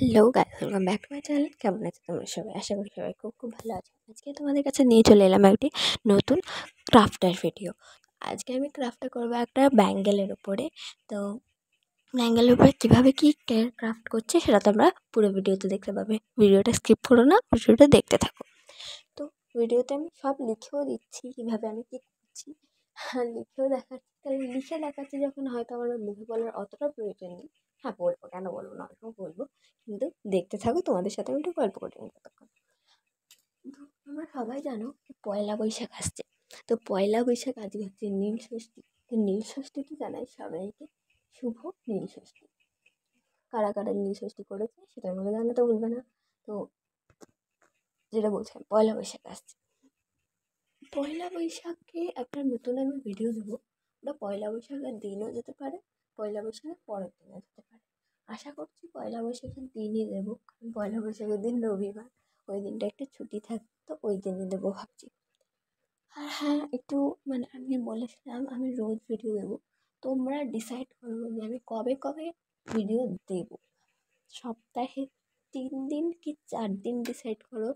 Hello guys, welcome back to my channel. কেমন আছো তোমরা সবাই? আশা করি সবাই খুব খুব ভালো আছো। আজকে তোমাদের কাছে নিয়ে চলে এলাম একটি নতুন ক্রাফটের ভিডিও। আজকে আমি ক্রাফটটা করবো একটা ব্যাঙ্গেলের উপরে। তো ব্যাঙ্গেলের উপরে কীভাবে কী ক্রাফট করছে সেটা তোমরা পুরো ভিডিওতে দেখতে পাবে। ভিডিওটা স্কিপ করো না, ভিডিওটা দেখতে থাকো। তো ভিডিওতে আমি সব লিখেও দিচ্ছি কীভাবে আমি কী করছি, লিখেও দেখাচ্ছি। তাহলে লিখে দেখাচ্ছি যখন, হয়তো আমার মুখে বলার অতটা প্রয়োজন নেই। হ্যাঁ, বলবো, কেন বলবো না, অল্প বলবো, কিন্তু দেখতে থাকো। তোমাদের সাথে আমি একটু গল্প করে নিই ততক্ষণ। তো তোমরা সবাই জানো পয়লা বৈশাখ আসছে। তো পয়লা বৈশাখ আজকে হচ্ছে নীল ষষ্ঠী। তো নীল ষষ্ঠী তো জানাই সবাইকে শুভ নীল ষষ্ঠী। কারা কারা নীল ষষ্ঠী করেছে সেটা আমাকে জানাতে ভুলবে না। তো যেটা বলছিলাম, পয়লা বৈশাখ আসছে। পয়লা বৈশাখে একটা নতুন আমি ভিডিও দেবো। ওটা পয়লা বৈশাখের দিনও যেতে পারে, পয়লা বৈশাখের পরের দিনও যেতে পারে। আশা করছি পয়লা বৈশাখের দিনই দেবো, কারণ পয়লা বৈশাখের দিন রবিবার, ওই দিনটা একটু ছুটি থাকে, তো ওই দিনই দেবো ভাবছি। আর হ্যাঁ, একটু মানে আমি বলেছিলাম আমি রোজ ভিডিও দেবো। তোমরা ডিসাইড করো যে আমি কবে কবে ভিডিও দেবো। সপ্তাহে 3 দিন কি 4 দিন ডিসাইড করো।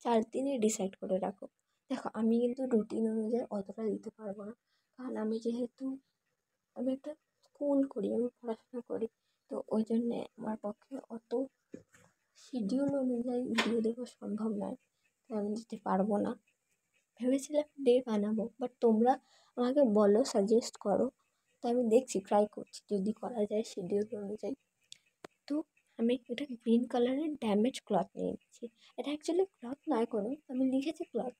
4 দিনই ডিসাইড করে রাখো। দেখো, আমি কিন্তু রুটিন অনুযায়ী অতটা দিতে পারবো না, কারণ আমি যেহেতু আমি একটা স্কুল করি, আমি পড়াশোনা করি। তো ওই জন্যে আমার পক্ষে অত শিডিউল অনুযায়ী ভিডিও দেওয়া সম্ভব নয়, তাই আমি দিতে পারবো না। ভেবেছিলাম ডে বানাবো, বাট তোমরা আমাকে বলো, সাজেস্ট করো, তো আমি দেখছি, ট্রাই করছি যদি করা যায় শিডিউল অনুযায়ী। তো আমি এটা গ্রিন কালারের ড্যামেজ ক্লথ নিয়ে নিচ্ছি। এটা অ্যাকচুয়ালি ক্লথ নয় কোনো, আমি লিখেছি ক্লথ।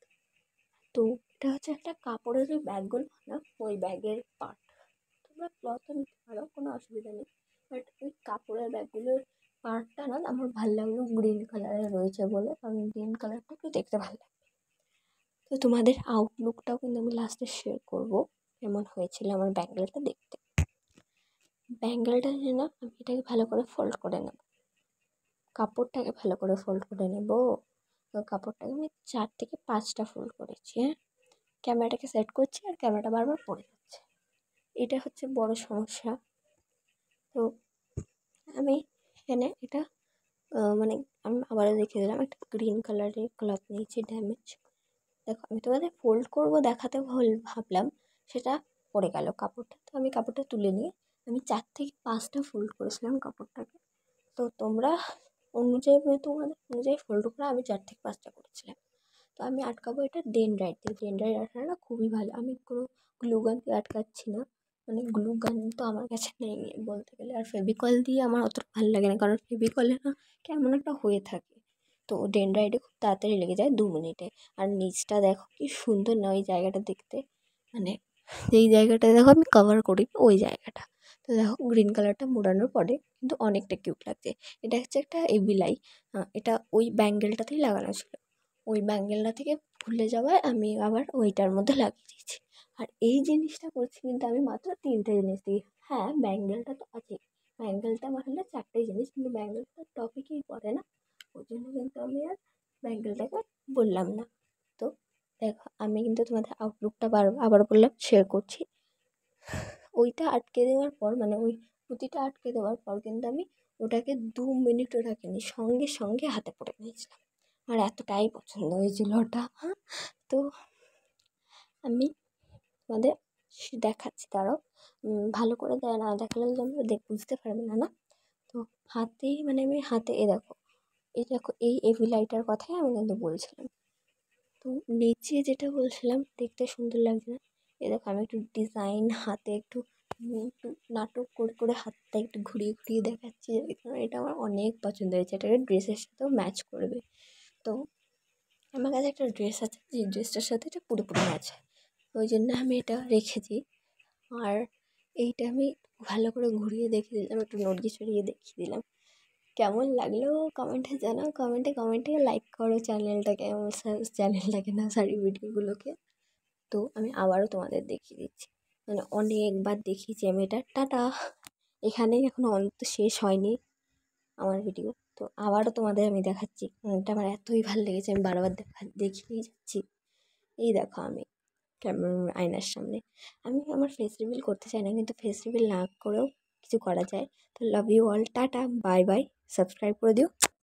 তো এটা হচ্ছে একটা কাপড়ের ওই ব্যাগগুলো না, ওই ব্যাগের পার্ট। তোমরা ক্লথও নিতে পারো, কোনো অসুবিধা নেই, বাট ওই কাপড়ের ব্যাগগুলোর পার্টটা না আমার ভালো লাগলো গ্রিন কালারের রয়েছে বলে, কারণ গ্রিন কালারটা একটু দেখতে ভালো লাগে। তো তোমাদের আউটলুকটাও কিন্তু আমি লাস্টে শেয়ার করবো, কেমন হয়েছিল আমার ব্যাঙ্গেলটা দেখতে। ব্যাঙ্গেলটা যেন আমি এটাকে ভালো করে ফোল্ড করে নেব, কাপড়টাকে ভালো করে ফোল্ড করে নেব। তো কাপড়টাকে আমি 4 থেকে 5টা ফোল্ড করেছি। হ্যাঁ, ক্যামেরাটাকে সেট করছি আর ক্যামেরাটা বারবার পড়ে যাচ্ছে, এটা হচ্ছে বড় সমস্যা। তো আমি এখানে এটা মানে আমি আবারও দেখিয়ে দিলাম, একটা গ্রিন কালারের ক্লথ নিয়েছি ড্যামেজ। দেখো, আমি তোমাদের ফোল্ড করবো দেখাতে ভাবলাম, সেটা পড়ে গেল কাপড়টা। তো আমি কাপড়টা তুলে নিয়ে আমি 4 থেকে 5টা ফোল্ড করেছিলাম কাপড়টাকে। তো তোমরা অনুযায়ী, তোমাদের অনুযায়ী ফোল্ড করে আমি 4 থেকে 5টা করেছিলাম। তো আমি আটকাবো এটা ডেনড্রাইট দিয়ে। ডেনড্রাইট আঠাটা খুবই ভালো, আমি কোনো গ্লুগান দিয়ে আটকাচ্ছি না, মানে গ্লুগান তো আমার কাছে নেই বলতে গেলে। আর ফেভিকল দিয়ে আমার অতটা ভালো লাগে না, কারণ ফেভিকলে না কেমন একটা হয়ে থাকে। তো ডেনড্রাইটে খুব তাড়াতাড়ি লেগে যায় 2 মিনিটে। আর নিচটা দেখো কি সুন্দর না ওই জায়গাটা দেখতে, মানে যেই জায়গাটা দেখো আমি কভার করি ওই জায়গাটা। তো দেখো গ্রিন কালারটা মোড়ানোর পরে কিন্তু অনেকটা কিউট লাগছে। এটা হচ্ছে একটা এবিলাই, এটা ওই ব্যাঙ্গেলটাতেই লাগানো ছিল। ওই ব্যাঙ্গেলটা থেকে খুলে যাওয়ায় আমি আবার ওইটার মধ্যে লাগিয়ে দিয়েছি। আর এই জিনিসটা করছি কিন্তু আমি মাত্র 3টে জিনিস দিই। হ্যাঁ, ব্যাঙ্গেলটা তো আছে, ব্যাঙ্গেলটা আমার হলে 4টে জিনিস, কিন্তু ব্যাঙ্গেলটা টপিকেই পড়ে না, ওই জন্য কিন্তু আমি আর ব্যাঙ্গেলটাকে বললাম না। তো দেখো, আমি কিন্তু তোমাদের আউটলুকটা আবার বললাম শেয়ার করছি। ওইটা আটকে দেওয়ার পর, মানে ওই পুঁতিটা আটকে দেওয়ার পর কিন্তু আমি ওটাকে 2 মিনিটও রাখিনি, সঙ্গে সঙ্গে হাতে পড়ে নিয়েছিলাম। আমার এতটাই পছন্দ হয়েছিল ওটা। তো আমি তোমাদের দেখাচ্ছি, তারাও ভালো করে না দেখালে তোমরা বুঝতে পারবে না। না, তো হাতেই, মানে আমি হাতে এই দেখো এই এভিলাইটার কথাই আমি কিন্তু বলছিলাম। তো নিচে যেটা বলছিলাম দেখতে সুন্দর লাগছে না, দেখো আমি একটু ডিজাইন হাতে একটু নাটক করে করে হাতটা একটু ঘুরিয়ে ঘুরিয়ে দেখাচ্ছি, কারণ এটা আমার অনেক পছন্দ হয়েছে, এটাকে ড্রেসের সাথেও ম্যাচ করবে। তো আমার কাছে একটা ড্রেস আছে, যে ড্রেসটার সাথে এটা পুরোপুরি ম্যাচ হয়, ওই জন্য আমি এটা রেখেছি। আর এইটা আমি ভালো করে ঘুরিয়ে দেখিয়ে দিলাম, একটু নড়িয়ে চড়িয়ে দেখিয়ে দিলাম। কেমন লাগলো কমেন্টে জানাও, কমেন্টে লাইক করো চ্যানেলটাকে, আমার চ্যানেলটাকে না, সরি, ভিডিওগুলোকে। তো আমি আবারও তোমাদের দেখিয়ে দিচ্ছি, মানে অনেকবার দেখিয়েছি আমি এটা। টাটা। এখানেই এখনও অন্ত শেষ হয়নি আমার ভিডিও। তো আবারও তোমাদের আমি দেখাচ্ছি, এটা আমার এতই ভালো লেগেছে, আমি বারবার দেখিয়েই যাচ্ছি। এই দেখো, আমি আয়নার সামনে, আমি আমার ফেস রিভিল করতে চাই না, কিন্তু ফেস রিভিল না করেও কিছু করা যায়। তো লাভ ইউ অল, টাটা, বাই বাই, সাবস্ক্রাইব করে দিও।